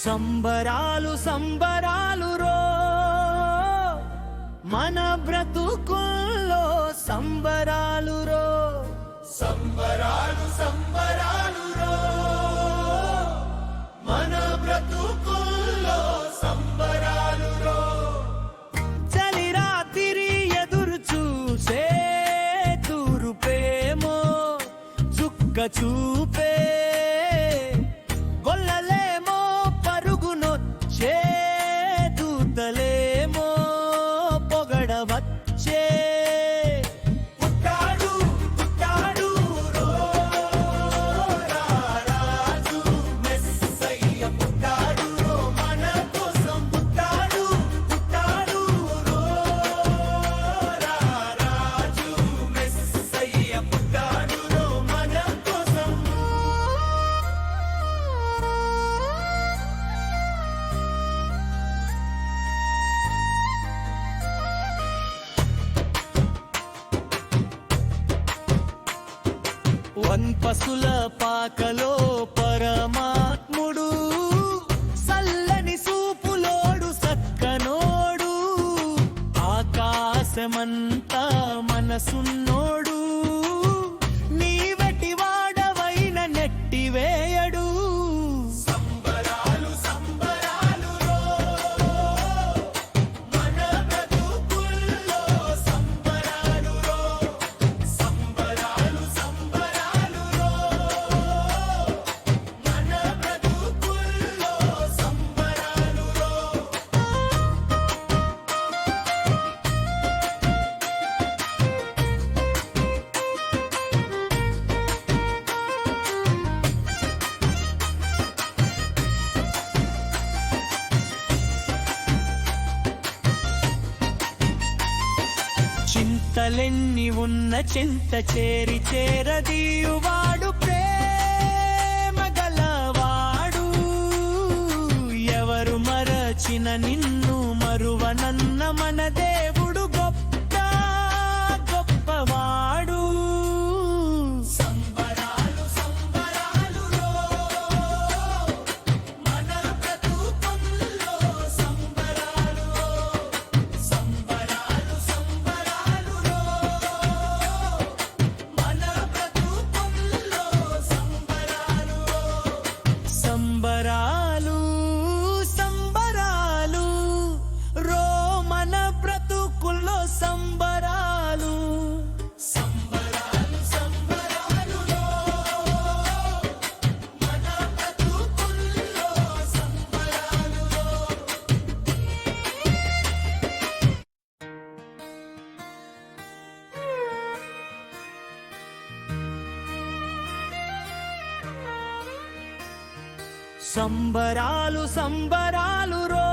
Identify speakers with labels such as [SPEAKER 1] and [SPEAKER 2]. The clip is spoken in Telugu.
[SPEAKER 1] సంబరాలు సంబరాలు రో మన బ్రతుకుల్లో సంబరాలు రో సంబరాలు సంబరాలు రో మన బ్రతుకుల్లో సంబరాలు రో చలి రాత్రి ఎదురు చూసే తూరుపేమో చుక్క చూపే దూతలేమో పొగడవచ్చే పుట్టాడు పుట్టాడు రో రారాజు మెస్సయ్య పుట్టాడు రో మన కోసం పుట్టాడు పుట్టాడు రో రారాజు మెస్సయ్య పుట్టాడు రో మన కోసం వన్పసుల పాకలో పరమాత్ముడు సల్లని సూపులోడు సక్కనోడు ఆకాశమంతా మనసున్నోడు నీవటి వాడవైన నెట్టివేయడు చింతలెన్ని ఉన్న చింత చేరి చేరదీయువాడు ప్రేమ గలవాడు ఎవరు మరచిన నిన్ను మరువనన్న మన దేవుడు గొప్ప గొప్పవాడు సంబరాలు సంబరాలు రో మన బ్రతుకుల్లో సంబరాలు సంబరాలు సంబరాలు రో మన బ్రతుకుల్లో సంబరాలు రో సంబరాలు సంబరాలు రో